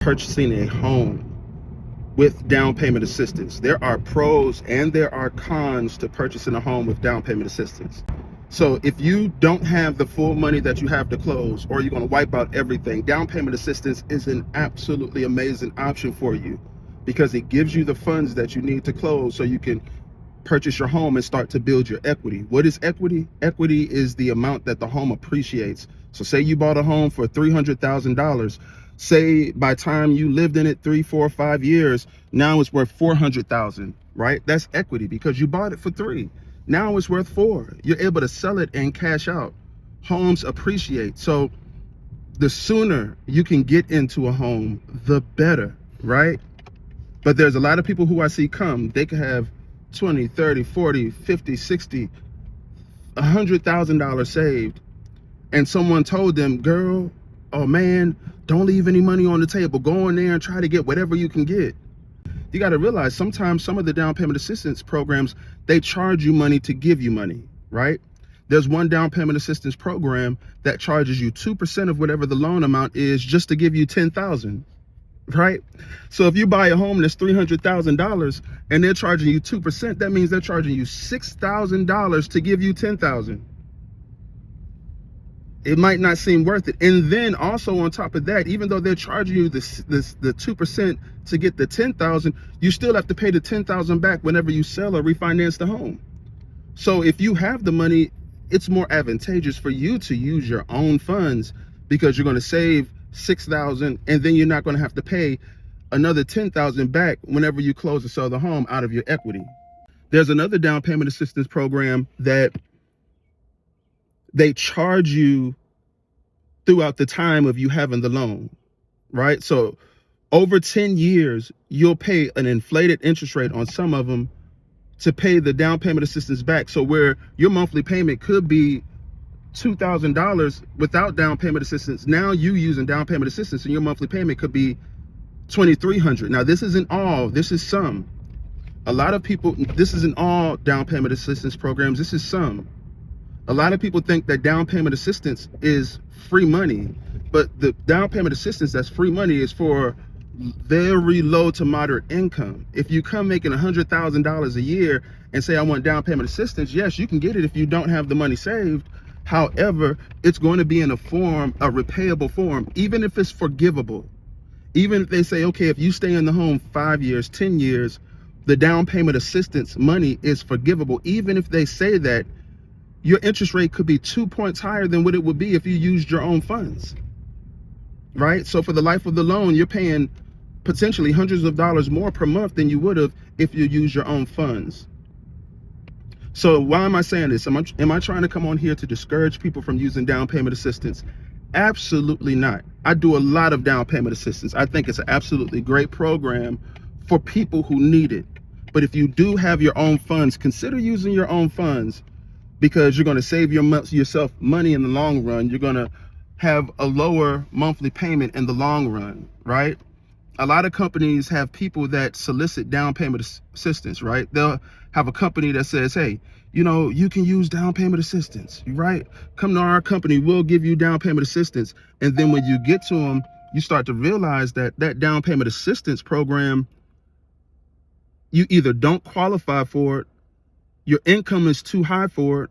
Purchasing a home with down payment assistance. There are pros and there are cons to purchasing a home with down payment assistance. So if you don't have the full money that you have to close, or you're going to wipe out everything, down payment assistance is an absolutely amazing option for you because it gives you the funds that you need to close so you can purchase your home and start to build your equity. What is equity? Equity is the amount that the home appreciates. So say you bought a home for $300,000. Say by time you lived in it 3, 4, 5 years, now it's worth 400,000, right? That's equity because you bought it for 3. Now it's worth 4. You're able to sell it and cash out. Homes appreciate. So the sooner you can get into a home, the better, right? But there's a lot of people who I see come, they can have 20, 30, 40, 50, 60, $100,000 saved. And someone told them, girl, oh man, don't leave any money on the table. Go in there and try to get whatever you can get. You got to realize sometimes some of the down payment assistance programs, they charge you money to give you money, right? There's one down payment assistance program that charges you 2% of whatever the loan amount is just to give you $10,000, right? So if you buy a home that's $300,000 and they're charging you 2%, that means they're charging you $6,000 to give you $10,000. It might not seem worth it. And then also on top of that, even though they're charging you the 2% to get the $10,000, you still have to pay the $10,000 back whenever you sell or refinance the home. So if you have the money, it's more advantageous for you to use your own funds because you're going to save $6,000 and then you're not going to have to pay another $10,000 back whenever you close or sell the home out of your equity. There's another down payment assistance program that they charge you throughout the time of you having the loan, right? So over 10 years, you'll pay an inflated interest rate on some of them to pay the down payment assistance back. So where your monthly payment could be $2,000 without down payment assistance, now you using down payment assistance and your monthly payment could be $2,300. Now this isn't all, this is some. A lot of people, this isn't all down payment assistance programs, this is some. A lot of people think that down payment assistance is free money, but the down payment assistance that's free money is for very low to moderate income. If you come making $100,000 a year and say, I want down payment assistance, yes, you can get it if you don't have the money saved. However, it's going to be in a form, a repayable form, even if it's forgivable. Even if they say, okay, if you stay in the home 5 years, 10 years, the down payment assistance money is forgivable. Even if they say that, your interest rate could be 2 points higher than what it would be if you used your own funds, right? So for the life of the loan, you're paying potentially hundreds of dollars more per month than you would have if you use your own funds. So why am I saying this? Am I trying to come on here to discourage people from using down payment assistance? Absolutely not. I do a lot of down payment assistance. I think it's an absolutely great program for people who need it. But if you do have your own funds, consider using your own funds, because you're going to save yourself money in the long run. You're going to have a lower monthly payment in the long run, right? A lot of companies have people that solicit down payment assistance, right? They'll have a company that says, hey, you know, you can use down payment assistance, right? Come to our company, we'll give you down payment assistance. And then when you get to them, you start to realize that that down payment assistance program, you either don't qualify for it, your income is too high for it,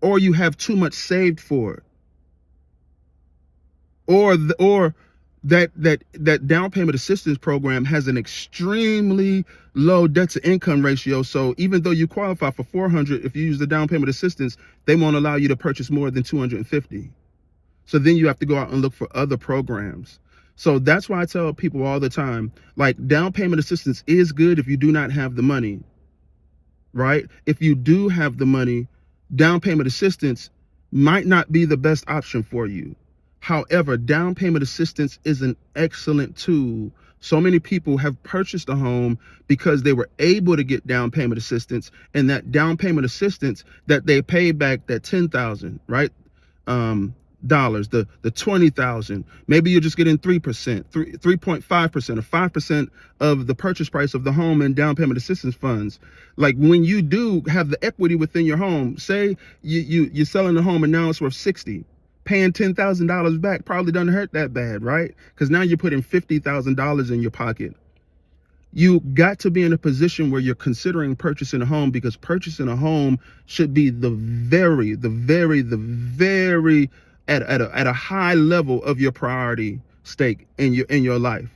or you have too much saved for it, or that down payment assistance program has an extremely low debt to income ratio. So even though you qualify for 400, if you use the down payment assistance, they won't allow you to purchase more than 250. So then you have to go out and look for other programs. So that's why I tell people all the time, like, down payment assistance is good if you do not have the money, right? If you do have the money, down payment assistance might not be the best option for you. However, down payment assistance is an excellent tool. So many people have purchased a home because they were able to get down payment assistance, and that down payment assistance that they pay back, that $10,000, right? Dollars, the 20,000, maybe you're just getting 3%, 3.5% or 5% of the purchase price of the home in down payment assistance funds. Like when you do have the equity within your home, say you're selling the home and now it's worth 60. Paying $10,000 back probably doesn't hurt that bad, right? Because now you're putting $50,000 in your pocket. You got to be in a position where you're considering purchasing a home, because purchasing a home should be the very at a high level of your priority stake in your life,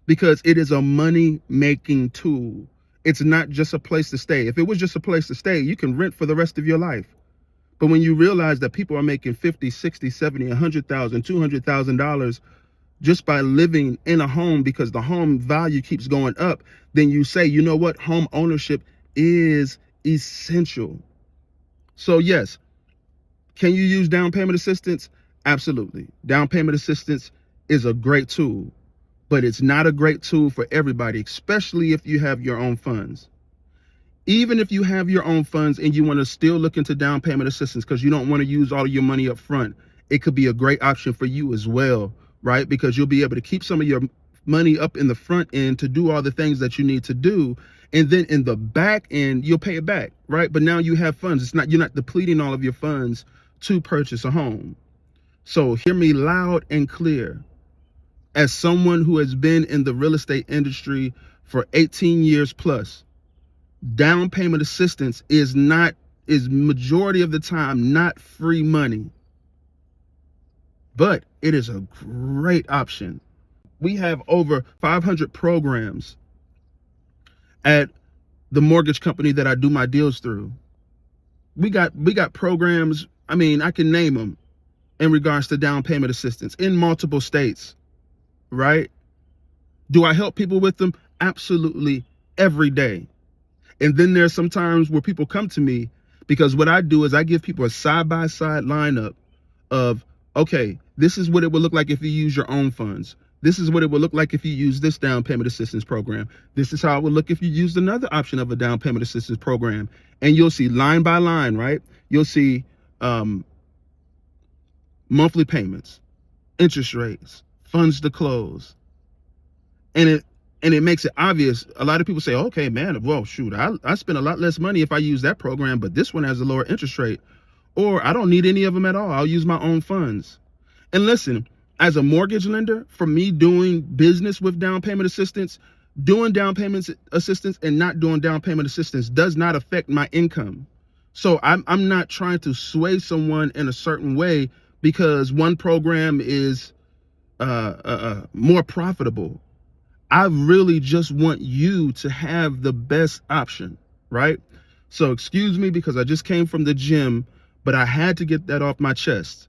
because it is a money making tool. It's not just a place to stay. If it was just a place to stay, you can rent for the rest of your life. But when you realize that people are making 50, 60, 70, 100,000, $200,000 just by living in a home, because the home value keeps going up, then you say, you know what, home ownership is essential. So yes, can you use down payment assistance? Absolutely. Down payment assistance is a great tool, but it's not a great tool for everybody, especially if you have your own funds. Even if you have your own funds and you want to still look into down payment assistance because you don't want to use all of your money up front, it could be a great option for you as well, right? Because you'll be able to keep some of your money up in the front end to do all the things that you need to do. And then in the back end, you'll pay it back, right? But now you have funds. You're not depleting all of your funds to purchase a home. So hear me loud and clear. As someone who has been in the real estate industry for 18 years plus, down payment assistance is majority of the time not free money, but it is a great option. We have over 500 programs at the mortgage company that I do my deals through. We got programs, I mean, I can name them, in regards to down payment assistance in multiple states, right? Do I help people with them? Absolutely, every day. And then there's some times where people come to me, because what I do is I give people a side-by-side lineup of, okay, this is what it would look like if you use your own funds. This is what it would look like if you use this down payment assistance program. This is how it would look if you used another option of a down payment assistance program. And you'll see line by line, right? You'll see monthly payments, interest rates, funds to close. And it makes it obvious. A lot of people say, okay, man, well, shoot, I spend a lot less money if I use that program, but this one has a lower interest rate. Or I don't need any of them at all. I'll use my own funds. And listen, as a mortgage lender, for me doing business with down payment assistance, doing down payment assistance and not doing down payment assistance does not affect my income. So I'm not trying to sway someone in a certain way because one program is more profitable. I really just want you to have the best option, right? So excuse me because I just came from the gym, but I had to get that off my chest.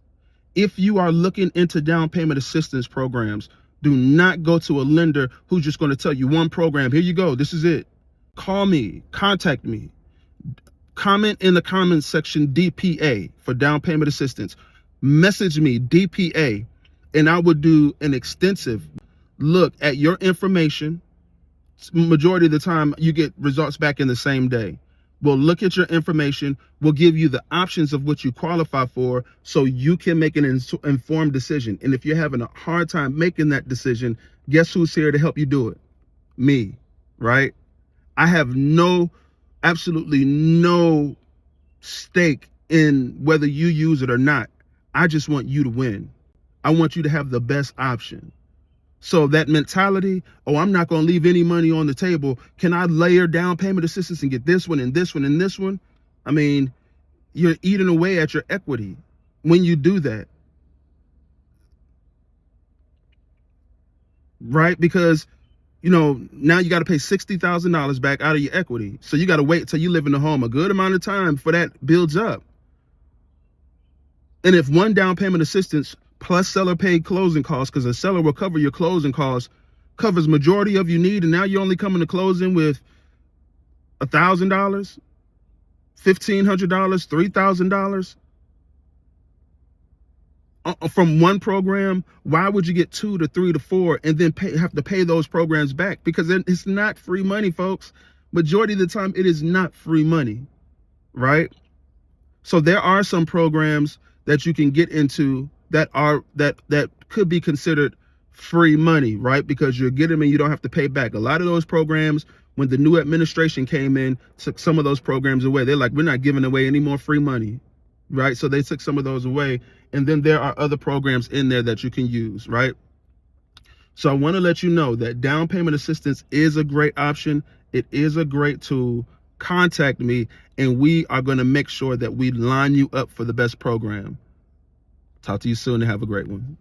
If you are looking into down payment assistance programs, do not go to a lender who's just going to tell you one program. Here you go. This is it. Call me, contact me, comment in the comments section DPA for down payment assistance. Message me DPA, and I will do an extensive look at your information. Majority of the time you get results back in the same day. We'll look at your information. We'll give you the options of what you qualify for so you can make an informed decision. And if you're having a hard time making that decision, guess who's here to help you do it? Me, right? I have absolutely no stake in whether you use it or not. I just want you to win. I want you to have the best option. So that mentality, oh, I'm not going to leave any money on the table. Can I layer down payment assistance and get this one and this one and this one? I mean, you're eating away at your equity when you do that. Right? Because, you know, now you got to pay $60,000 back out of your equity. So you got to wait till you live in the home a good amount of time for that builds up. And if one down payment assistance plus seller paid closing costs, because a seller will cover your closing costs, covers majority of your need, and now you're only coming to closing with $1,000, $1,500, $3,000 from one program. Why would you get 2 to 3 to 4 and then have to pay those programs back? Because it's not free money, folks. Majority of the time, it is not free money, right? So there are some programs that you can get into that could be considered free money, right? Because you're getting them and you don't have to pay back. A lot of those programs, when the new administration came in, took some of those programs away. They're like, we're not giving away any more free money. right? So they took some of those away. And then there are other programs in there that you can use, right? So I want to let you know that down payment assistance is a great option. It is a great tool. Contact me, and we are going to make sure that we line you up for the best program. Talk to you soon, and have a great one.